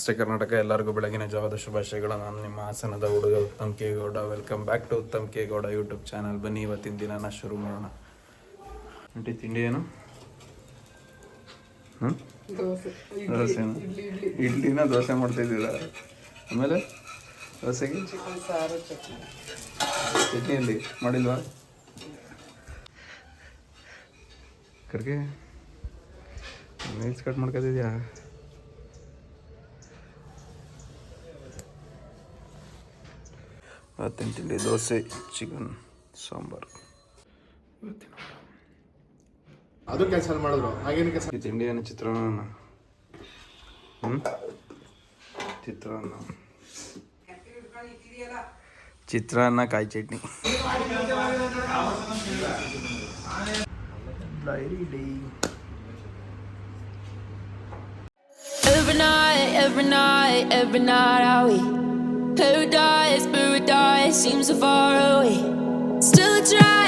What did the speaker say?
ನಮಸ್ತೆ ಕರ್ನಾಟಕ, ಎಲ್ಲರಿಗೂ ಬೆಳಗಿನ ಜಾವದ ಶುಭಾಶಯಗಳು. ನಾನು ನಿಮ್ಮ ಹಾಸನದ ಹುಡುಗ Uttam K Gowda. Welcome back to Uttam K Gowda YouTube channel. ಬನ್ನಿ ಇವತ್ತಿನ ದಿನನ ಶುರು ಮಾಡೋಣ. ಆಂಟಿ ತಿಂಡಿ ಏನು? ದೋಸೆನ? ಇಡ್ಲಿನ ದೋಸೆ ಮಾಡ್ತಾಯಿದ್ದೀರಾ? ಆಮೇಲೆ ದೋಸೆಗೆ ಚಟ್ನಿಯಲ್ಲಿ ಮಾಡಿಲ್ವಾ? ಕರ್ಗೆ ನೈಲ್ಸ್ ಕಟ್ ಮಾಡ್ಕೊತಿದ್ಯಾ? ಇವತ್ತಿನ ತಿಂಡಿ ದೋಸೆ, ಚಿಕನ್ ಸಾಂಬಾರು. ಅದು ಕ್ಯಾನ್ಸಲ್ ಮಾಡಿದ್ರು. ಹಾಗೇನು ಈ ತಿಂಡಿ ಏನು? ಚಿತ್ರಾನ್ನ. ಚಿತ್ರಾನ್ನ ಕಾಯಿ chutney. Every night are we paradise seems so far away. Still I try